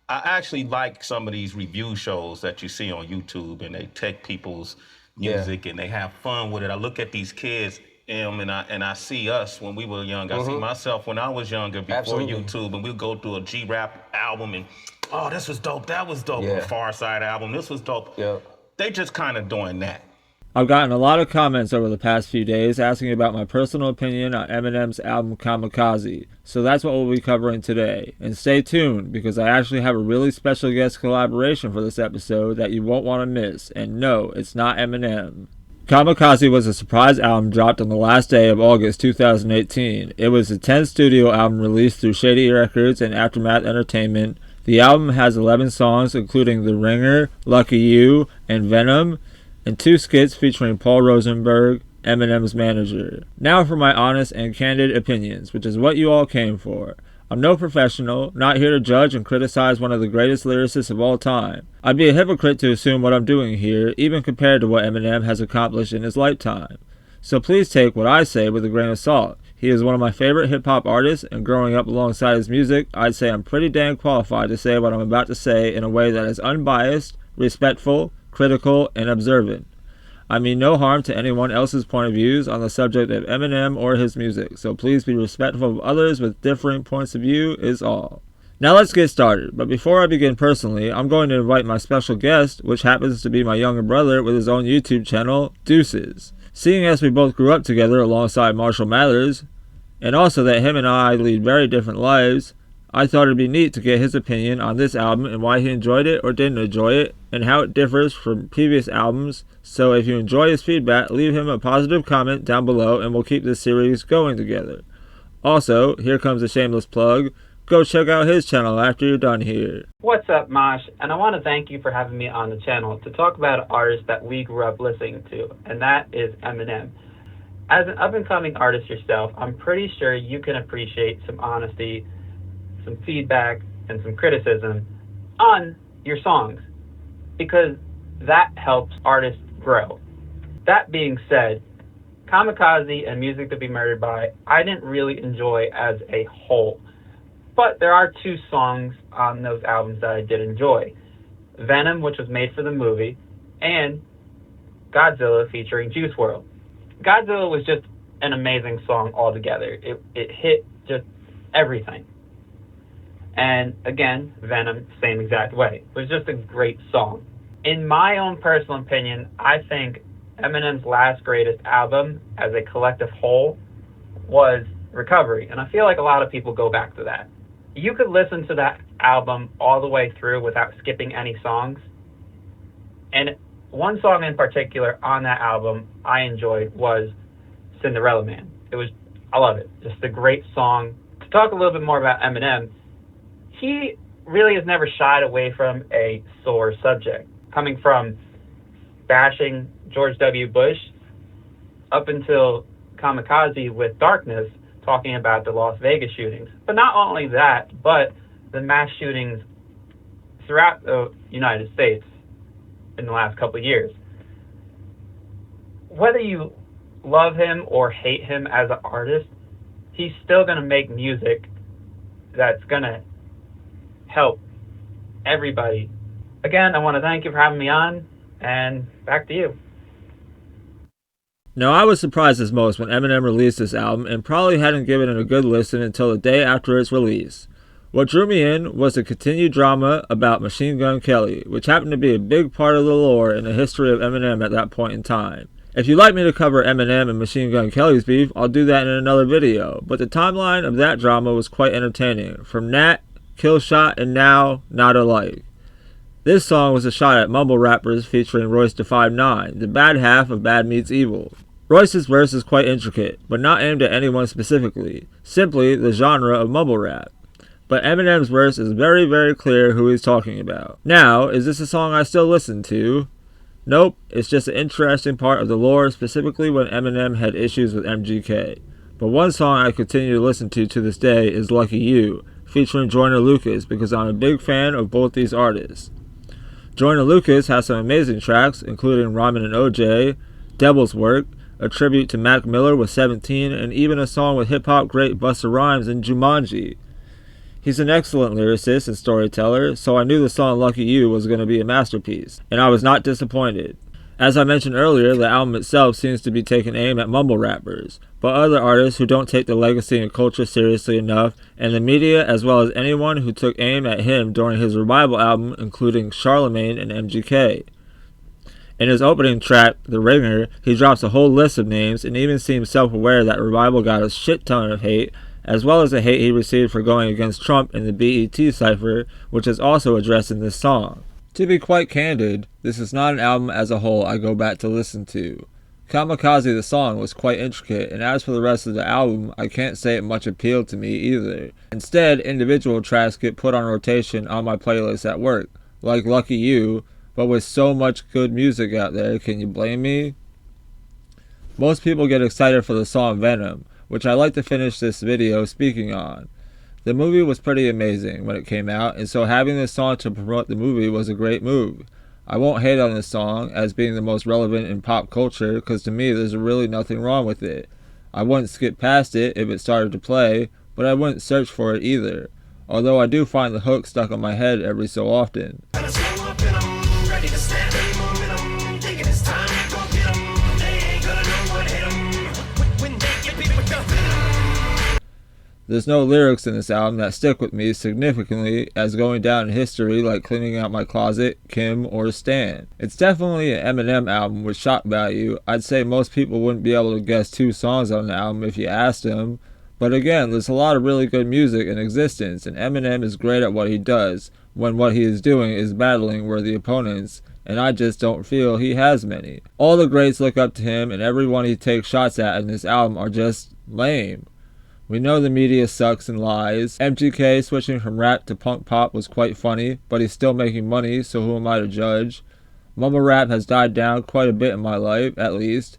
I actually like some of these review shows that you see on YouTube, and they take people's Yeah. music and they have fun with it. I look at these kids, and I see us when we were young. I see myself when I was younger before Absolutely. YouTube, and we'll go through a G-Rap album and, oh, this was dope, that was dope. A Yeah. Far Side album, this was dope. Yep. They just kind of doing that. I've gotten a lot of comments over the past few days asking about my personal opinion on Eminem's album Kamikaze, so that's what we'll be covering today. And stay tuned, because I actually have a really special guest collaboration for this episode that you won't want to miss, and no, it's not Eminem. Kamikaze was a surprise album dropped on the last day of August 2018. It was a 10th studio album released through Shady Records and Aftermath Entertainment. The album has 11 songs, including The Ringer, Lucky You, and Venom, and 2 skits featuring Paul Rosenberg, Eminem's manager. Now for my honest and candid opinions, which is what you all came for. I'm no professional, not here to judge and criticize one of the greatest lyricists of all time. I'd be a hypocrite to assume what I'm doing here, even compared to what Eminem has accomplished in his lifetime. So please take what I say with a grain of salt. He is one of my favorite hip-hop artists, and growing up alongside his music, I'd say I'm pretty dang qualified to say what I'm about to say in a way that is unbiased, respectful, critical, and observant. I mean no harm to anyone else's point of views on the subject of Eminem or his music, so please be respectful of others with differing points of view is all. Now let's get started, but before I begin personally, I'm going to invite my special guest, which happens to be my younger brother with his own YouTube channel, Deuces. Seeing as we both grew up together alongside Marshall Mathers, and also that him and I lead very different lives, I thought it'd be neat to get his opinion on this album and why he enjoyed it or didn't enjoy it, and how it differs from previous albums. So if you enjoy his feedback, leave him a positive comment down below and we'll keep this series going together. Also, here comes a shameless plug. Go check out his channel after you're done here. What's up, Mosh? And I want to thank you for having me on the channel to talk about an artist that we grew up listening to, and that is Eminem. As an up-and-coming artist yourself, I'm pretty sure you can appreciate some honesty, some feedback, and some criticism on your songs, because that helps artists grow. That being said, Kamikaze and Music to Be Murdered By, I didn't really enjoy as a whole. But there are 2 songs on those albums that I did enjoy. Venom, which was made for the movie, and Godzilla featuring Juice WRLD. Godzilla was just an amazing song altogether. It hit just everything. And again, Venom, same exact way. It was just a great song. In my own personal opinion, I think Eminem's last greatest album as a collective whole was Recovery. And I feel like a lot of people go back to that. You could listen to that album all the way through without skipping any songs. And one song in particular on that album I enjoyed was Cinderella Man. I love it. Just a great song. To talk a little bit more about Eminem, he really has never shied away from a sore subject. Coming from bashing George W. Bush up until Kamikaze with Darkness, talking about the Las Vegas shootings. But not only that, but the mass shootings throughout the United States in the last couple of years. Whether you love him or hate him as an artist, he's still going to make music that's going to help everybody. Again, I want to thank you for having me on, and back to you. Now, I was surprised as most when Eminem released this album and probably hadn't given it a good listen until the day after its release. What drew me in was the continued drama about Machine Gun Kelly, which happened to be a big part of the lore in the history of Eminem at that point in time. If you'd like me to cover Eminem and Machine Gun Kelly's beef, I'll do that in another video, but the timeline of that drama was quite entertaining, from Nat, Killshot, and now, Not Alike. This song was a shot at mumble rappers featuring Royce da 5'9", the bad half of Bad Meets Evil. Royce's verse is quite intricate, but not aimed at anyone specifically, simply the genre of mumble rap. But Eminem's verse is very, very clear who he's talking about. Now, is this a song I still listen to? Nope, it's just an interesting part of the lore, specifically when Eminem had issues with MGK. But one song I continue to listen to this day is Lucky You, featuring Joyner Lucas, because I'm a big fan of both these artists. Joyner Lucas has some amazing tracks, including Rhymin' and OJ, Devil's Work, a tribute to Mac Miller with 17, and even a song with hip-hop great Busta Rhymes in Jumanji. He's an excellent lyricist and storyteller, so I knew the song Lucky You was going to be a masterpiece, and I was not disappointed. As I mentioned earlier, the album itself seems to be taking aim at mumble rappers, but other artists who don't take the legacy and culture seriously enough, and the media as well as anyone who took aim at him during his revival album, including Charlemagne and MGK. In his opening track, The Ringer, he drops a whole list of names and even seems self-aware that Revival got a shit ton of hate, as well as the hate he received for going against Trump in the BET cipher, which is also addressed in this song. To be quite candid, this is not an album as a whole I go back to listen to. Kamikaze the song was quite intricate, and as for the rest of the album, I can't say it much appealed to me either. Instead, individual tracks get put on rotation on my playlist at work, like Lucky You, but with so much good music out there, can you blame me? Most people get excited for the song Venom, which I like to finish this video speaking on. The movie was pretty amazing when it came out, and so having this song to promote the movie was a great move. I won't hate on this song as being the most relevant in pop culture, because to me there's really nothing wrong with it. I wouldn't skip past it if it started to play, but I wouldn't search for it either, although I do find the hook stuck on my head every so often. There's no lyrics in this album that stick with me significantly as going down in history like Cleaning Out My Closet, Kim, or Stan. It's definitely an Eminem album with shock value. I'd say most people wouldn't be able to guess 2 songs on the album if you asked them. But again, there's a lot of really good music in existence, and Eminem is great at what he does when what he is doing is battling worthy opponents, and I just don't feel he has many. All the greats look up to him, and everyone he takes shots at in this album are just lame. We know the media sucks and lies. MGK switching from rap to punk pop was quite funny, but he's still making money, so who am I to judge? Mumble rap has died down quite a bit in my life, at least.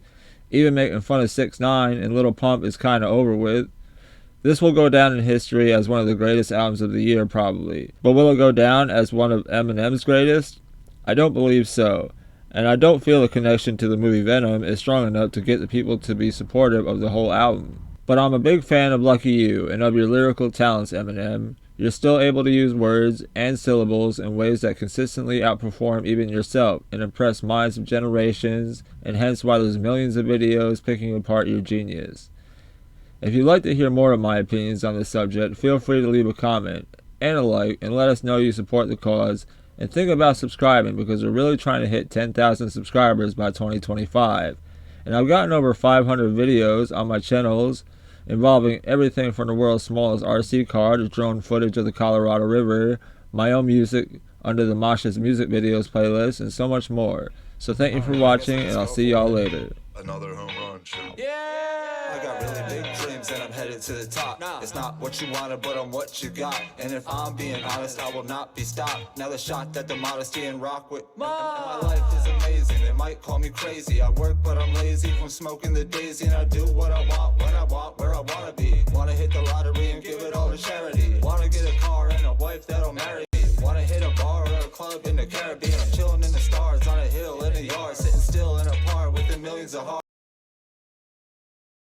Even making fun of 6ix9ine and Lil Pump is kinda over with. This will go down in history as one of the greatest albums of the year, probably. But will it go down as one of Eminem's greatest? I don't believe so. And I don't feel the connection to the movie Venom is strong enough to get the people to be supportive of the whole album. But I'm a big fan of Lucky You and of your lyrical talents, Eminem. You're still able to use words and syllables in ways that consistently outperform even yourself and impress minds of generations, and hence why there's millions of videos picking apart your genius. If you'd like to hear more of my opinions on this subject, feel free to leave a comment and a like and let us know you support the cause, and think about subscribing because we're really trying to hit 10,000 subscribers by 2025. And I've gotten over 500 videos on my channels involving everything from the world's smallest RC car to drone footage of the Colorado River, my own music under the Mosh's music videos playlist, and so much more. So thank you for watching, and I'll see y'all later. Another home run show. Yeah! I got really big dreams and I'm headed to the top. It's not what you wanted, but I'm what you got. And if I'm being honest, I will not be stopped. Now the shot at the modesty and rock with. And my life is amazing. They might call me crazy. I work, but I'm lazy from smoking the daisy. And I do what I want, when I want, where I wanna be. Wanna hit the lottery and give it all to charity. Wanna get a car and